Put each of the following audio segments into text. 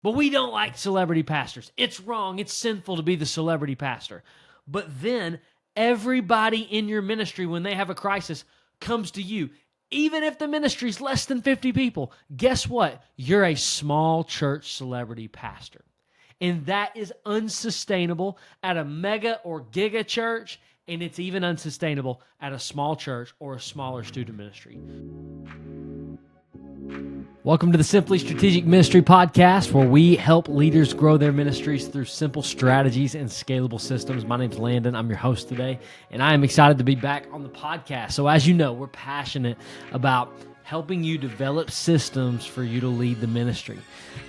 But we don't like celebrity pastors. It's wrong. It's sinful to be the celebrity pastor. But then everybody in your ministry, when they have a crisis, comes to you. Even if the ministry's less than 50 people, guess what? You're a small church celebrity pastor. And that is unsustainable at a mega or giga church, and it's even unsustainable at a small church or a smaller student ministry. Welcome to the Simply Strategic Ministry Podcast, where we help leaders grow their ministries through simple strategies and scalable systems. My name's Landon. I'm your host today, and I am excited to be back on the podcast. So as you know, we're passionate about helping you develop systems for you to lead the ministry.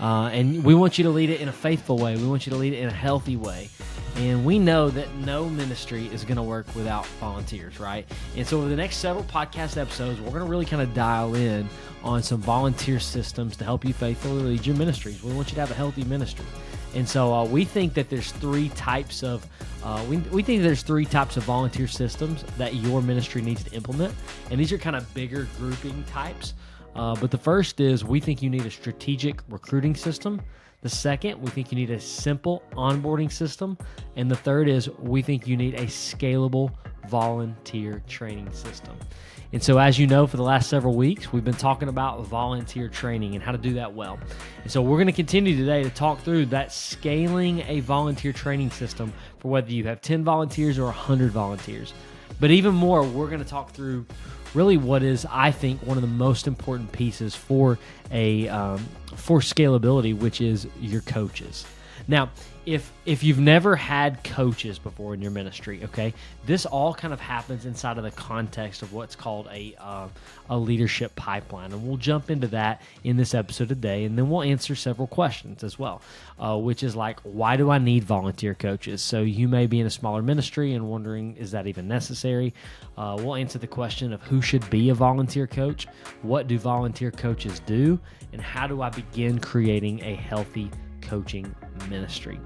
And we want you to lead it in a faithful way. We want you to lead it in a healthy way. And we know that no ministry is going to work without volunteers, right? And so over the next several podcast episodes, we're going to really kind of dial in on some volunteer systems to help you faithfully lead your ministries. We want you to have a healthy ministry. And so we think that there's three types of volunteer systems that your ministry needs to implement. And these are kind of bigger grouping types. But the first is we think you need a strategic recruiting system. The second, we think you need a simple onboarding system. And the third is we think you need a scalable volunteer training system. And so as you know, for the last several weeks, we've been talking about volunteer training and how to do that well. And so we're going to continue today to talk through that scaling a volunteer training system for whether you have 10 volunteers or 100 volunteers. But even more, we're going to talk through really what is, I think, one of the most important pieces for scalability, which is your coaches. Now, if you've never had coaches before in your ministry, okay, this all kind of happens inside of the context of what's called a leadership pipeline, and we'll jump into that in this episode today, and then we'll answer several questions as well, which is like, why do I need volunteer coaches? So you may be in a smaller ministry and wondering, is that even necessary? We'll answer the question of who should be a volunteer coach, what do volunteer coaches do, and how do I begin creating a healthy coaching ministry.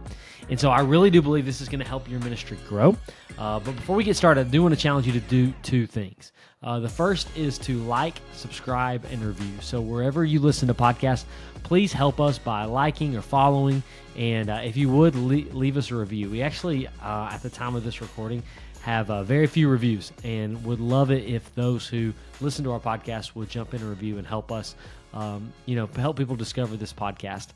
And so I really do believe this is going to help your ministry grow. But before we get started, I do want to challenge you to do two things. The first is to like, subscribe, and review. So wherever you listen to podcasts, please help us by liking or following. And if you would, leave us a review. We actually, at the time of this recording, have very few reviews, and would love it if those who listen to our podcast would jump in a review and help us help people discover this podcast.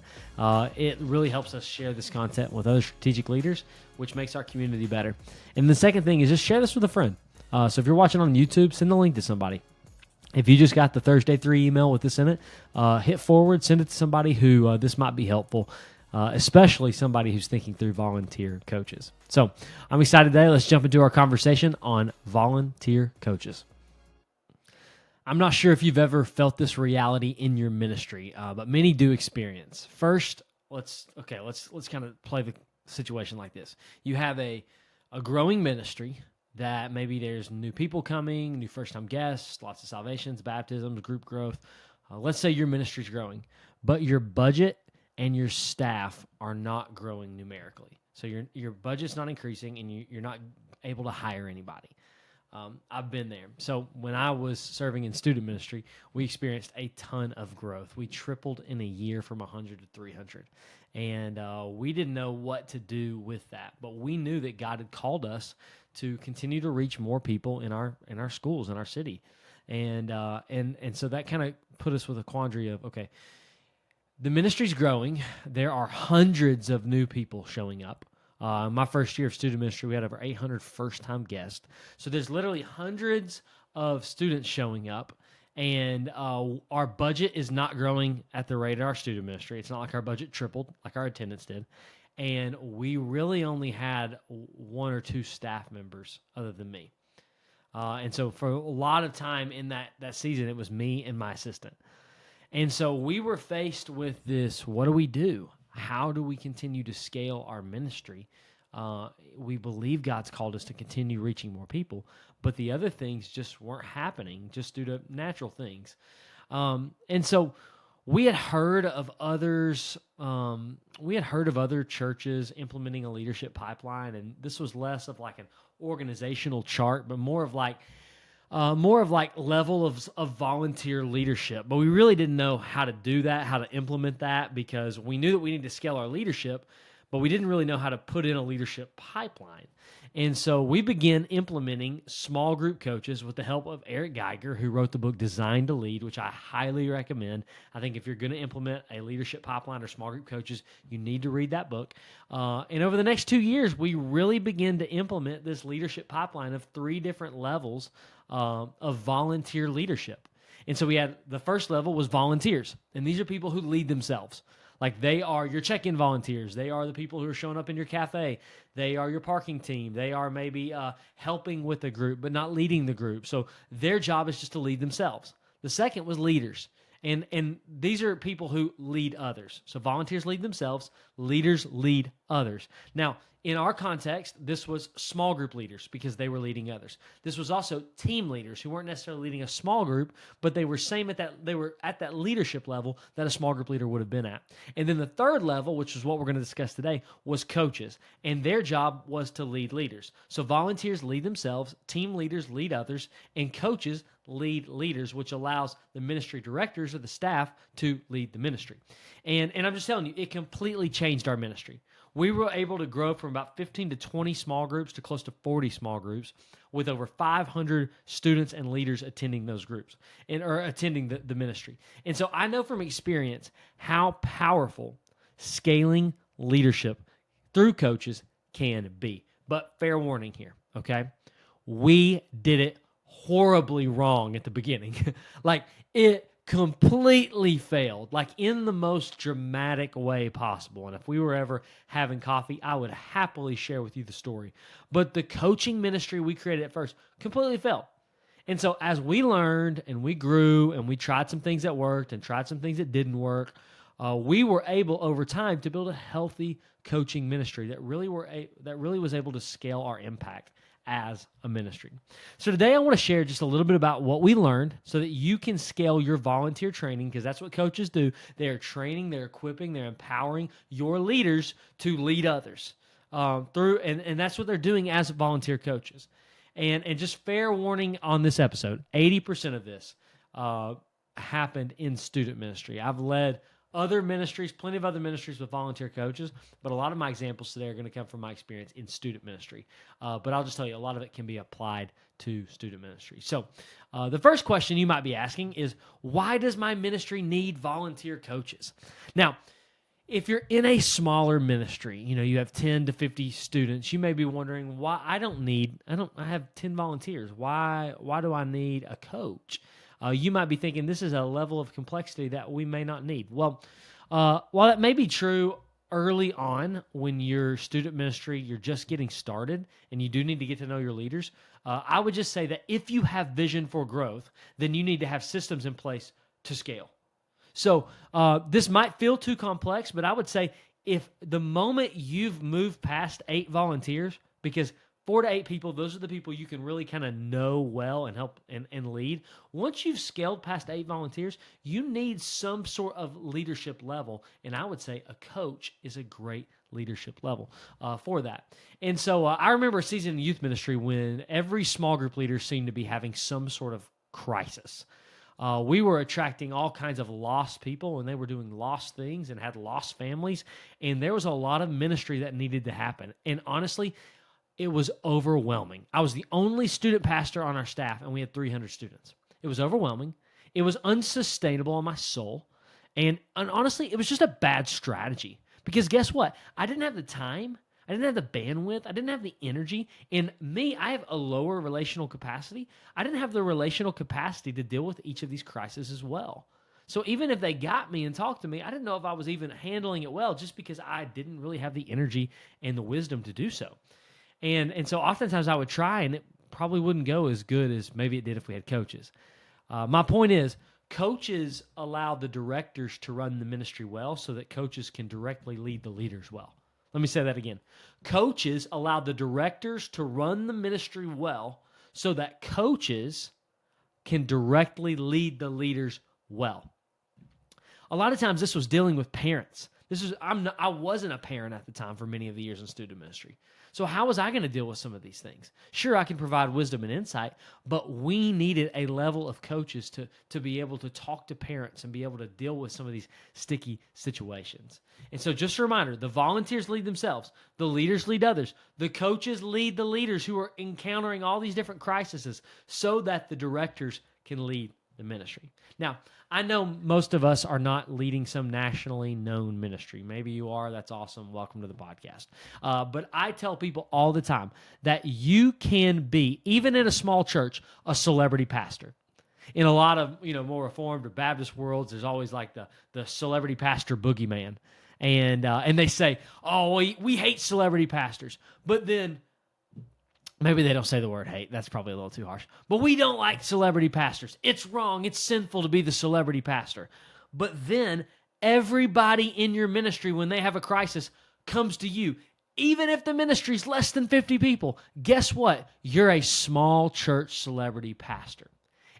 It really helps us share this content with other strategic leaders, which makes our community better. And the second thing is just share this with a friend. So if you're watching on YouTube, send the link to somebody. If you just got the Thursday 3 email with this in it, hit forward, send it to somebody who this might be helpful, especially somebody who's thinking through volunteer coaches. So I'm excited today. Let's jump into our conversation on volunteer coaches. I'm not sure if you've ever felt this reality in your ministry, but many do experience. First, let's kind of play the situation like this. You have a growing ministry that maybe there's new people coming, new first-time guests, lots of salvations, baptisms, group growth. Let's say your ministry's growing, but your budget and your staff are not growing numerically. So your budget's not increasing, and you're not able to hire anybody. I've been there. So when I was serving in student ministry, we experienced a ton of growth. We tripled in a year from 100 to 300. And we didn't know what to do with that. But we knew that God had called us to continue to reach more people in our schools, in our city. And so that kind of put us with a quandary of, okay, the ministry's growing. There are hundreds of new people showing up. My first year of student ministry, we had over 800 first-time guests. So there's literally hundreds of students showing up, and our budget is not growing at the rate of our student ministry. It's not like our budget tripled like our attendance did. And we really only had one or two staff members other than me. And so for a lot of time in that season, it was me and my assistant. And so we were faced with this, what do we do? How do we continue to scale our ministry? We believe God's called us to continue reaching more people, but the other things just weren't happening just due to natural things. And so we had heard of others. We had heard of other churches implementing a leadership pipeline, and this was less of like an organizational chart, but more of like, more of like level of volunteer leadership. But we really didn't know how to do that, how to implement that, because we knew that we needed to scale our leadership, but we didn't really know how to put in a leadership pipeline. And so we began implementing small group coaches with the help of Eric Geiger, who wrote the book Designed to Lead, which I highly recommend. I think if you're going to implement a leadership pipeline or small group coaches, you need to read that book. And over the next 2 years, we really began to implement this leadership pipeline of 3 different levels of volunteer leadership. And so we had the first level was volunteers, and these are people who lead themselves. Like they are your check-in volunteers. They are the people who are showing up in your cafe. They are your parking team. They are maybe helping with the group, but not leading the group. So their job is just to lead themselves. The second was leaders. And these are people who lead others. So volunteers lead themselves. Leaders lead others. Now, in our context, this was small group leaders because they were leading others. This was also team leaders who weren't necessarily leading a small group, but they were at that leadership level that a small group leader would have been at. And then the third level, which is what we're going to discuss today, was coaches. And their job was to lead leaders. So volunteers lead themselves, team leaders lead others, and coaches lead leaders, which allows the ministry directors or the staff to lead the ministry. And I'm just telling you, it completely changed our ministry. We were able to grow from about 15 to 20 small groups to close to 40 small groups with over 500 students and leaders attending those groups or attending the ministry. And so I know from experience how powerful scaling leadership through coaches can be. But fair warning here, okay? We did it horribly wrong at the beginning. Like it completely failed, like in the most dramatic way possible. And if we were ever having coffee, I would happily share with you the story. But the coaching ministry we created at first completely failed. And so as we learned and we grew and we tried some things that worked and tried some things that didn't work, we were able over time to build a healthy coaching ministry that really was able to scale our impact as a ministry. So today I want to share just a little bit about what we learned so that you can scale your volunteer training, because that's what coaches do. They are training, they're equipping, they're empowering your leaders to lead others and that's what they're doing as volunteer coaches. And just fair warning on this episode, 80% of this happened in student ministry. I've led other ministries, plenty of other ministries with volunteer coaches, but a lot of my examples today are going to come from my experience in student ministry. But I'll just tell you, a lot of it can be applied to student ministry. So the first question you might be asking is, why does my ministry need volunteer coaches? Now, if you're in a smaller ministry, you have 10 to 50 students, you may be wondering why I have 10 volunteers. Why do I need a coach? You might be thinking this is a level of complexity that we may not need. Well, while that may be true early on when your student ministry, you're just getting started and you do need to get to know your leaders, I would just say that if you have vision for growth, then you need to have systems in place to scale. So this might feel too complex, but I would say if the moment you've moved past 8 volunteers, because 4 to 8 people, those are the people you can really kind of know well and help and lead. Once you've scaled past 8 volunteers, you need some sort of leadership level. And I would say a coach is a great leadership level for that. And so I remember a season in youth ministry when every small group leader seemed to be having some sort of crisis. We were attracting all kinds of lost people, and they were doing lost things and had lost families. And there was a lot of ministry that needed to happen. And honestly, it was overwhelming. I was the only student pastor on our staff, and we had 300 students. It was overwhelming. It was unsustainable on my soul. And honestly, it was just a bad strategy. Because guess what? I didn't have the time. I didn't have the bandwidth. I didn't have the energy. And I have a lower relational capacity. I didn't have the relational capacity to deal with each of these crises as well. So even if they got me and talked to me, I didn't know if I was even handling it well just because I didn't really have the energy and the wisdom to do so. And so oftentimes I would try, and it probably wouldn't go as good as maybe it did if we had coaches. My point is, coaches allow the directors to run the ministry well so that coaches can directly lead the leaders well. Let me say that again. Coaches allow the directors to run the ministry well so that coaches can directly lead the leaders well. A lot of times this was dealing with parents I wasn't a parent at the time for many of the years in student ministry. So how was I going to deal with some of these things? Sure, I can provide wisdom and insight, but we needed a level of coaches to be able to talk to parents and be able to deal with some of these sticky situations. And so just a reminder, the volunteers lead themselves, the leaders lead others, the coaches lead the leaders who are encountering all these different crises so that the directors can lead the ministry. Now, I know most of us are not leading some nationally known ministry. Maybe you are. That's awesome. Welcome to the podcast. But I tell people all the time that you can be, even in a small church, a celebrity pastor. In a lot of more Reformed or Baptist worlds, there's always like the celebrity pastor boogeyman, and they say, "Oh, we hate celebrity pastors," but then maybe they don't say the word hate. That's probably a little too harsh. But we don't like celebrity pastors. It's wrong. It's sinful to be the celebrity pastor. But then everybody in your ministry, when they have a crisis, comes to you. Even if the ministry is less than 50 people, guess what? You're a small church celebrity pastor.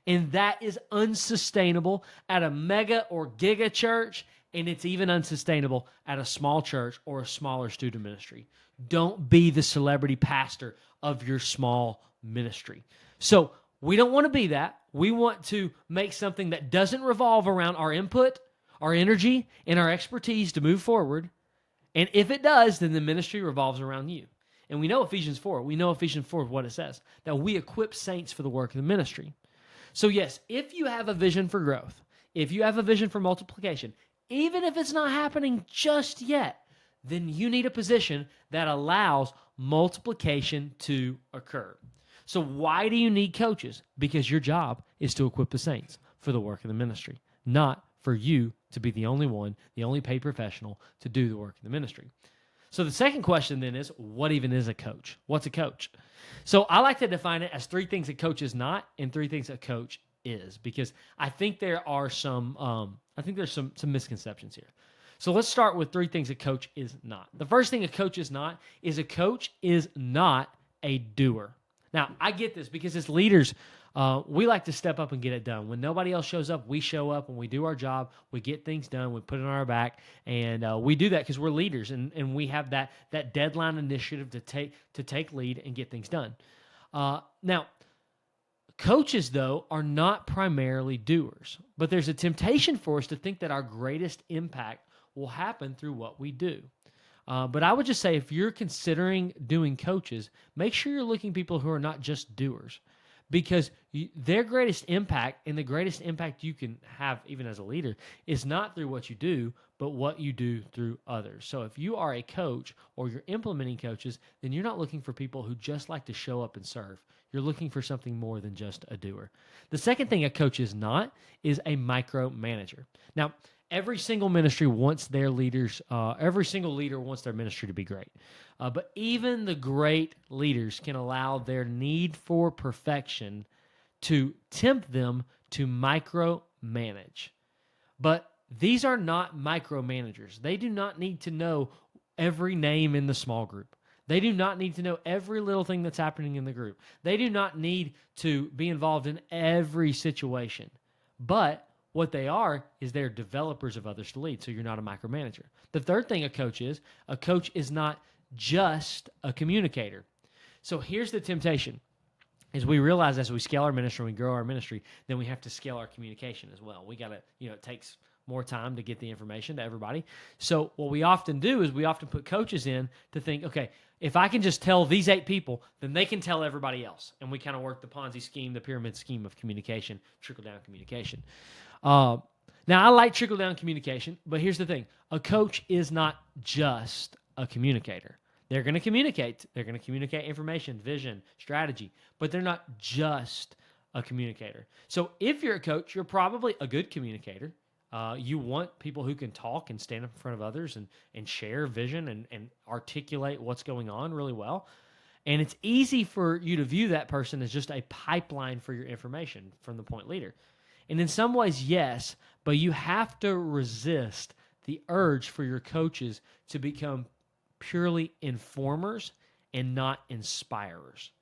And that is unsustainable at a mega or giga church, and it's even unsustainable at a small church or a smaller student ministry. Don't be the celebrity pastor of your small ministry. So we don't want to be that. We want to make something that doesn't revolve around our input, our energy, and our expertise to move forward. And if it does, then the ministry revolves around you. And we know Ephesians 4. We know Ephesians 4 is what it says, that we equip saints for the work of the ministry. So yes, if you have a vision for growth, if you have a vision for multiplication, even if it's not happening just yet, then you need a position that allows multiplication to occur. So why do you need coaches? Because your job is to equip the saints for the work of the ministry, not for you to be the only one, the only paid professional to do the work of the ministry. So the second question then is, what even is a coach? What's a coach? So I like to define it as 3 things a coach is not and 3 things a coach is, because I think there are some misconceptions here. So let's start with 3 things a coach is not. The first thing a coach is not a doer. Now, I get this because as leaders, we like to step up and get it done. When nobody else shows up, we show up and we do our job. We get things done. We put it on our back, and we do that because we're leaders, and we have that deadline initiative to take lead and get things done. Now, coaches, though, are not primarily doers, but there's a temptation for us to think that our greatest impact will happen through what we do. But I would just say, if you're considering doing coaches, make sure you're looking at people who are not just doers, because their greatest impact and the greatest impact you can have even as a leader is not through what you do, but what you do through others. So if you are a coach or you're implementing coaches, then you're not looking for people who just like to show up and serve. You're looking for something more than just a doer. The second thing a coach is not is a micromanager. Now, every single ministry wants their leaders, every single leader wants their ministry to be great. But even the great leaders can allow their need for perfection to tempt them to micromanage. But these are not micromanagers. They do not need to know every name in the small group. They do not need to know every little thing that's happening in the group. They do not need to be involved in every situation. But what they are is they're developers of others to lead, so you're not a micromanager. The third thing a coach is not just a communicator. So here's the temptation, is we realize as we scale our ministry, we grow our ministry, then we have to scale our communication as well. We got to, it takes more time to get the information to everybody. So what we often do is we often put coaches in to think, okay, if I can just tell these 8 people, then they can tell everybody else. And we kind of work the Ponzi scheme, the pyramid scheme of communication, trickle-down communication. Now, I like trickle-down communication, but here's the thing. A coach is not just a communicator. They're going to communicate. They're going to communicate information, vision, strategy, but they're not just a communicator. So if you're a coach, you're probably a good communicator. You want people who can talk and stand up in front of others and share vision and articulate what's going on really well. And it's easy for you to view that person as just a pipeline for your information from the point leader. And in some ways, yes, but you have to resist the urge for your coaches to become purely informers and not inspirers.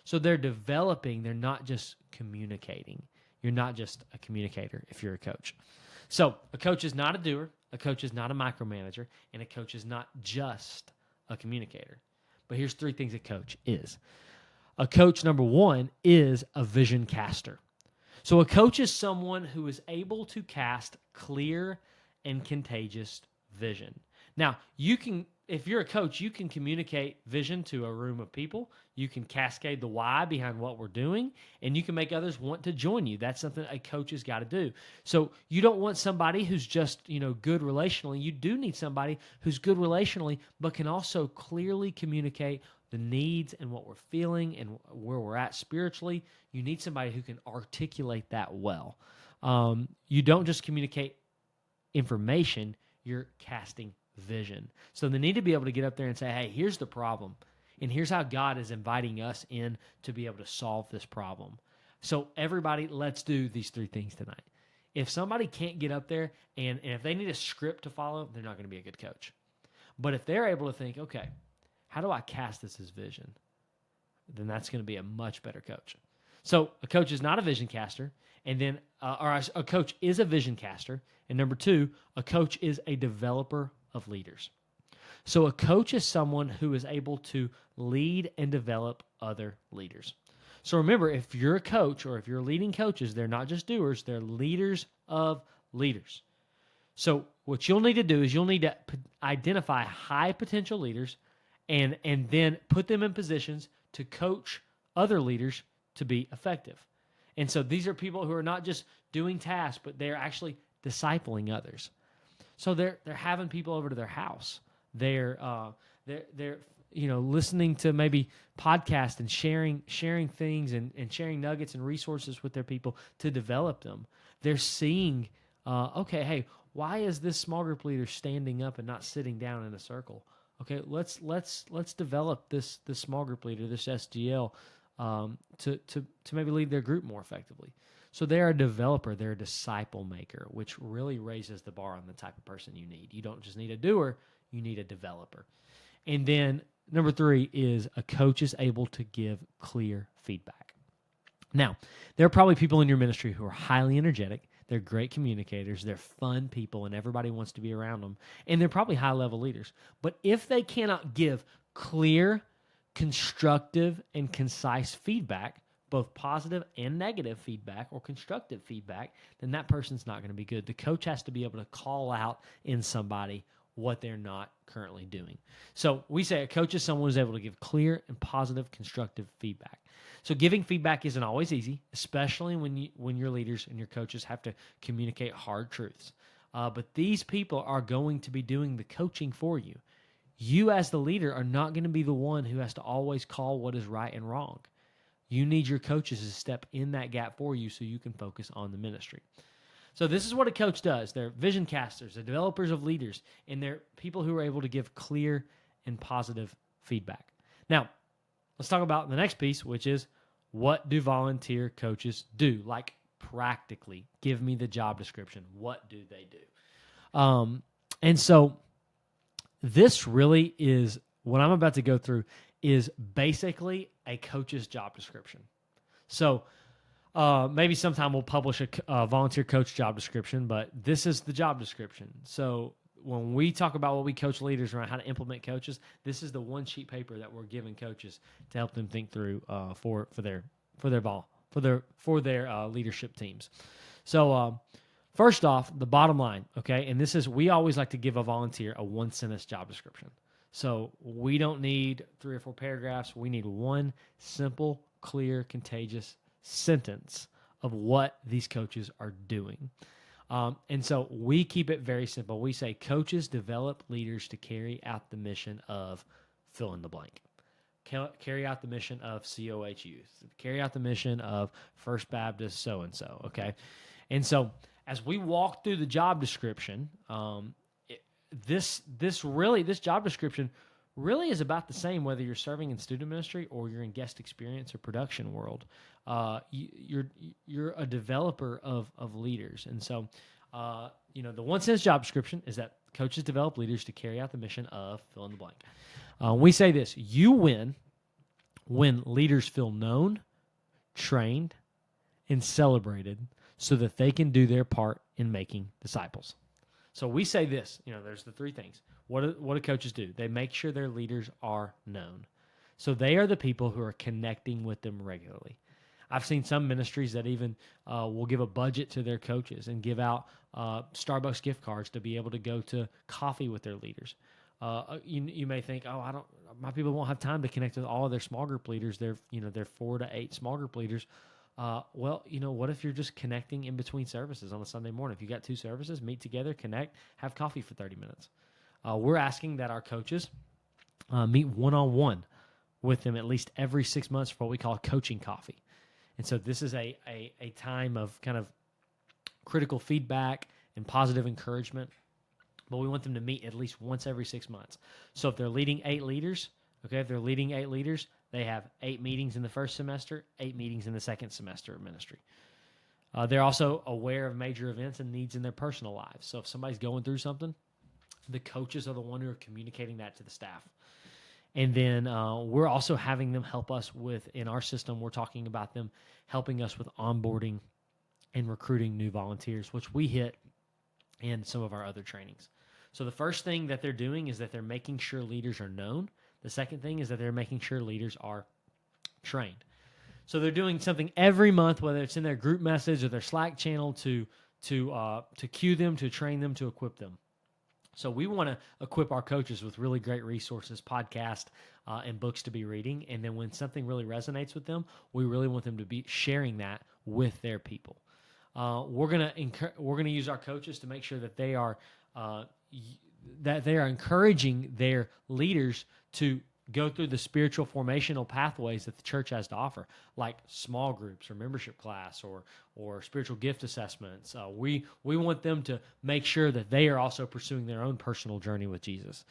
So they're developing, they're not just communicating. You're not just a communicator if you're a coach. So a coach is not a doer. a coach is not a micromanager, and a coach is not just a communicator. But here's 3 things a coach is. A coach, number 1, is a vision caster. So a coach is someone who is able to cast clear and contagious vision. Now, if you're a coach, you can communicate vision to a room of people. You can cascade the why behind what we're doing, and you can make others want to join you. That's something a coach has got to do. So you don't want somebody who's just, good relationally. You do need somebody who's good relationally, but can also clearly communicate the needs and what we're feeling and where we're at spiritually. You need somebody who can articulate that well. You don't just communicate information, you're casting vision. So they need to be able to get up there and say, hey, here's the problem, and here's how God is inviting us in to be able to solve this problem. So everybody, let's do these 3 things tonight. If somebody can't get up there and if they need a script to follow, they're not going to be a good coach. But if they're able to think, okay, how do I cast this as vision? Then that's going to be a much better coach. So a coach is not a vision caster, and then a coach is a vision caster. And number 2, a coach is a developer of leaders. So a coach is someone who is able to lead and develop other leaders. So remember, if you're a coach or if you're leading coaches, they're not just doers, they're leaders of leaders. So what you'll need to do is you'll need to identify high potential leaders and then put them in positions to coach other leaders to be effective. And so these are people who are not just doing tasks, but they're actually discipling others. So they're having people over to their house. They're listening to maybe podcasts and sharing things and sharing nuggets and resources with their people to develop them. They're seeing, okay, hey, why is this small group leader standing up and not sitting down in a circle? Okay, let's develop this small group leader, this SGL, to maybe lead their group more effectively. So they're a developer, they're a disciple maker, which really raises the bar on the type of person you need. You don't just need a doer, you need a developer. And then number 3 is a coach is able to give clear feedback. Now, there are probably people in your ministry who are highly energetic, they're great communicators, they're fun people, and everybody wants to be around them, and they're probably high-level leaders. But if they cannot give clear, constructive, and concise feedback, both positive and negative feedback or constructive feedback, then that person's not going to be good. The coach has to be able to call out in somebody what they're not currently doing. So we say a coach is someone who's able to give clear and positive constructive feedback. So giving feedback isn't always easy, especially when your leaders and your coaches have to communicate hard truths. But these people are going to be doing the coaching for you. You as the leader are not going to be the one who has to always call what is right and wrong. You need your coaches to step in that gap for you so you can focus on the ministry. So this is what a coach does. They're vision casters, they're developers of leaders, and they're people who are able to give clear and positive feedback. Now, let's talk about the next piece, which is what do volunteer coaches do? Like practically, give me the job description. What do they do? And so this really is, what I'm about to go through is basically a coach's job description. So maybe sometime we'll publish a volunteer coach job description, but this is the job description. So when we talk about what we coach leaders around how to implement coaches, this is the one sheet paper that we're giving coaches to help them think through for their leadership teams. So first off, the bottom line, okay, and this is, we always like to give a volunteer a 1-sentence job description. So we don't need 3 or 4 paragraphs. We need one simple, clear, contagious sentence of what these coaches are doing. And so we keep it very simple. We say coaches develop leaders to carry out the mission of fill in the blank. Carry out the mission of COH Youth. Carry out the mission of First Baptist so-and-so, okay? And so as we walk through the job description, this job description really is about the same whether you're serving in student ministry or you're in guest experience or production world. You're a developer of leaders. And so, the 1-sentence job description is that coaches develop leaders to carry out the mission of fill in the blank. We say this: you win when leaders feel known, trained, and celebrated so that they can do their part in making disciples. So we say this, there's the three things. What do coaches do? They make sure their leaders are known. So they are the people who are connecting with them regularly. I've seen some ministries that even will give a budget to their coaches and give out Starbucks gift cards to be able to go to coffee with their leaders. You may think, my people won't have time to connect with all of their small group leaders. They're 4 to 8 small group leaders. Well, what if you're just connecting in between services on a Sunday morning? If you got 2 services, meet together, connect, have coffee for 30 minutes. We're asking that our coaches meet one-on-one with them at least every 6 months for what we call coaching coffee. And so this is a time of kind of critical feedback and positive encouragement, but we want them to meet at least once every 6 months. So if they're leading 8 leaders, they have 8 meetings in the first semester, 8 meetings in the second semester of ministry. They're also aware of major events and needs in their personal lives. So if somebody's going through something, the coaches are the one who are communicating that to the staff. And then we're also having them help us in our system, we're talking about them helping us with onboarding and recruiting new volunteers, which we hit in some of our other trainings. So the first thing that they're doing is that they're making sure leaders are known. The second thing is that they're making sure leaders are trained. So they're doing something every month, whether it's in their group message or their Slack channel to cue them, to train them, to equip them. So we want to equip our coaches with really great resources, podcasts, and books to be reading. And then when something really resonates with them, we really want them to be sharing that with their people. We're gonna use our coaches to make sure that they are encouraging their leaders to go through the spiritual formational pathways that the church has to offer, like small groups or membership class or spiritual gift assessments. We want them to make sure that they are also pursuing their own personal journey with Jesus.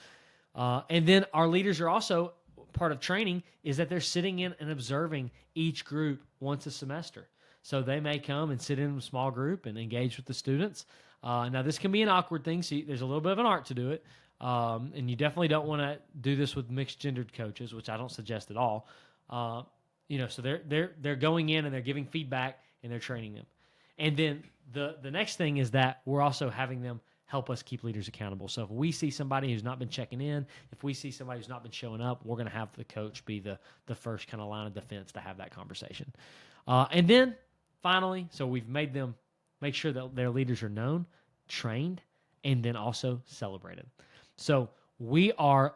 And then our leaders are also, part of training is that they're sitting in and observing each group once a semester. So they may come and sit in a small group and engage with the students. Now, this can be an awkward thing, so there's a little bit of an art to do it. And you definitely don't want to do this with mixed-gendered coaches, which I don't suggest at all. So they're going in and they're giving feedback and they're training them. And then the next thing is that we're also having them help us keep leaders accountable. So if we see somebody who's not been checking in, if we see somebody who's not been showing up, we're going to have the coach be the first kind of line of defense to have that conversation. And then finally, so we've made them make sure that their leaders are known, trained, and then also celebrated. So we are,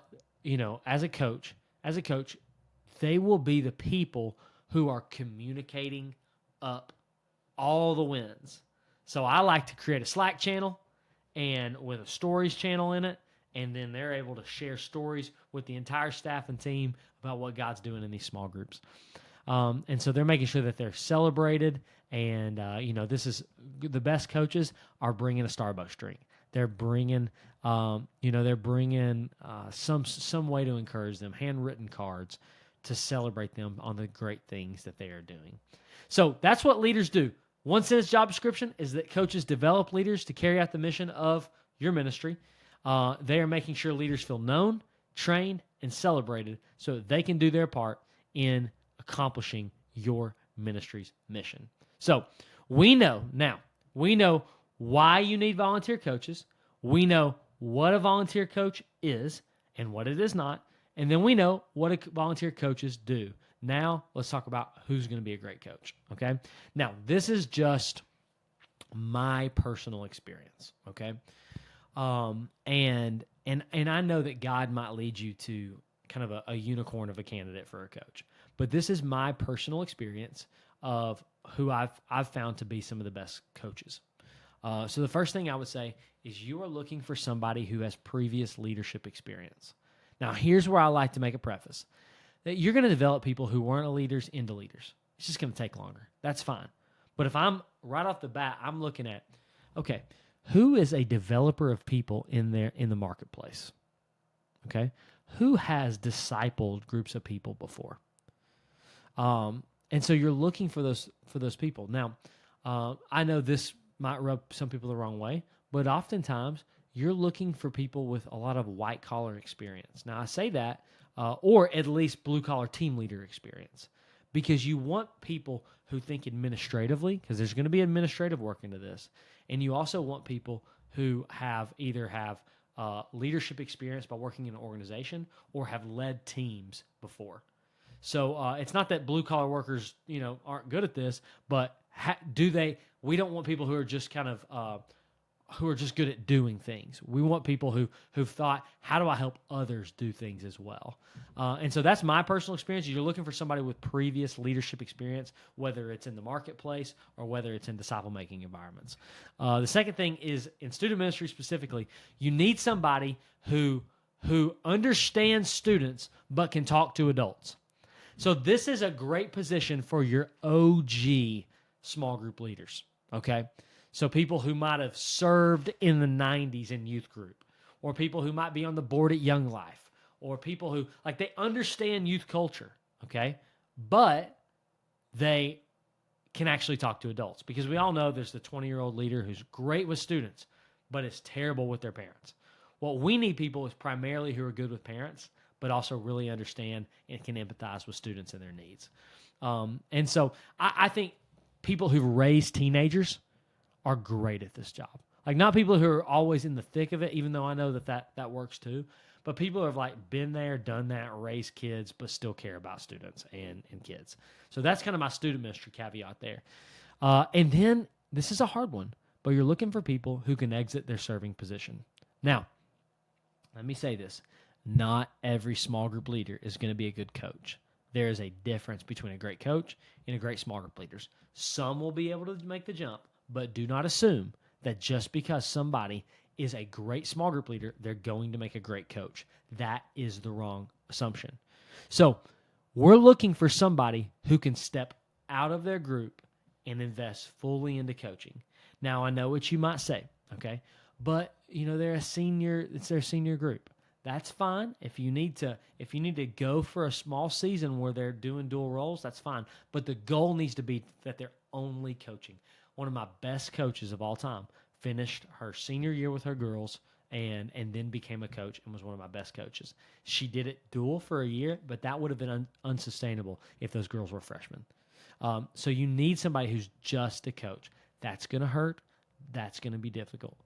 as a coach, they will be the people who are communicating up all the wins. So I like to create a Slack channel and with a stories channel in it, and then they're able to share stories with the entire staff and team about what God's doing in these small groups. And so they're making sure that they're celebrated, and this is the best coaches are bringing a Starbucks drink. They're bringing, some way to encourage them, handwritten cards to celebrate them on the great things that they are doing. So that's what leaders do. One sentence job description is that coaches develop leaders to carry out the mission of your ministry. They are making sure leaders feel known, trained, and celebrated so that they can do their part in accomplishing your ministry's mission. So we know why you need volunteer coaches. We know what a volunteer coach is and what it is not. And then we know what volunteer coaches do. Now let's talk about who's going to be a great coach. Okay. Now this is just my personal experience. Okay. And I know that God might lead you to kind of a unicorn of a candidate for a coach, but this is my personal experience of who I've found to be some of the best coaches. So the first thing I would say is you are looking for somebody who has previous leadership experience. Now, here's where I like to make a preface. That you're going to develop people who weren't leaders into leaders. It's just going to take longer. That's fine. But if I'm right off the bat, I'm looking at, okay, who is a developer of people in the marketplace? Okay? Who has discipled groups of people before? And so you're looking for those people. Now, I know this might rub some people the wrong way, but oftentimes you're looking for people with a lot of white-collar experience. Now, I say that, or at least blue-collar team leader experience, because you want people who think administratively, because there's going to be administrative work into this, and you also want people who either have leadership experience by working in an organization or have led teams before. So it's not that blue collar workers, aren't good at this, but do they? We don't want people who are just kind of who are just good at doing things. We want people who've thought, how do I help others do things as well? And so that's my personal experience. You're looking for somebody with previous leadership experience, whether it's in the marketplace or whether it's in disciple-making environments. The second thing is in student ministry specifically, you need somebody who understands students but can talk to adults. So this is a great position for your OG small group leaders, okay? So people who might have served in the 90s in youth group, or people who might be on the board at Young Life, or people who, they understand youth culture, okay? But they can actually talk to adults, because we all know there's the 20-year-old leader who's great with students, but is terrible with their parents. What we need people is primarily who are good with parents, but also really understand and can empathize with students and their needs. And so I think people who've raised teenagers are great at this job. Not people who are always in the thick of it, even though I know that works too, but people who have been there, done that, raised kids, but still care about students and kids. So that's kind of my student ministry caveat there. And then this is a hard one, but you're looking for people who can exit their serving position. Now, let me say this. Not every small group leader is going to be a good coach. There is a difference between a great coach and a great small group leaders. Some will be able to make the jump, but do not assume that just because somebody is a great small group leader, they're going to make a great coach. That is the wrong assumption. So we're looking for somebody who can step out of their group and invest fully into coaching. Now, I know what you might say, okay? But, they're it's their senior group. That's fine. If you need to go for a small season where they're doing dual roles, that's fine. But the goal needs to be that they're only coaching. One of my best coaches of all time finished her senior year with her girls and then became a coach and was one of my best coaches. She did it dual for a year, but that would have been unsustainable if those girls were freshmen. So you need somebody who's just a coach. That's going to hurt. That's going to be difficult.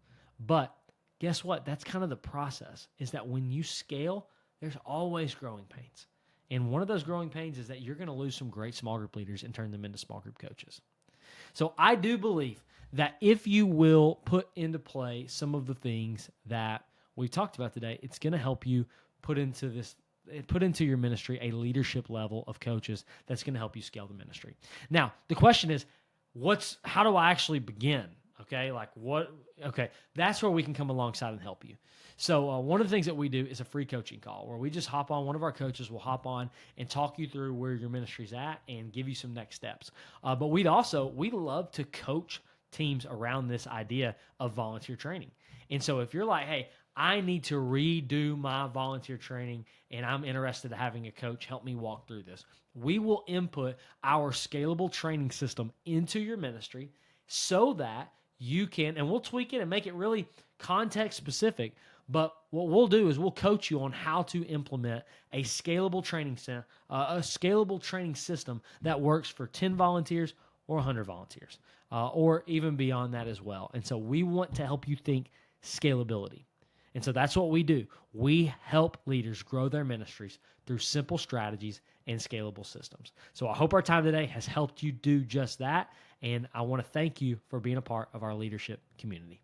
But guess what? That's kind of the process, is that when you scale, there's always growing pains. And one of those growing pains is that you're going to lose some great small group leaders and turn them into small group coaches. So I do believe that if you will put into play some of the things that we talked about today, it's going to help you put into your ministry a leadership level of coaches that's going to help you scale the ministry. Now, the question is, how do I actually begin? Okay, that's where we can come alongside and help you. So one of the things that we do is a free coaching call where we just hop on. One of our coaches will hop on and talk you through where your ministry's at and give you some next steps. But we love to coach teams around this idea of volunteer training. And so if you're like, hey, I need to redo my volunteer training and I'm interested in having a coach help me walk through this, we will input our scalable training system into your ministry so that you can, and we'll tweak it and make it really context specific. But what we'll do is we'll coach you on how to implement a scalable training system that works for 10 volunteers or 100 volunteers, or even beyond that as well. And so we want to help you think scalability. And so that's what we do. We help leaders grow their ministries through simple strategies and scalable systems. So I hope our time today has helped you do just that. And I want to thank you for being a part of our leadership community.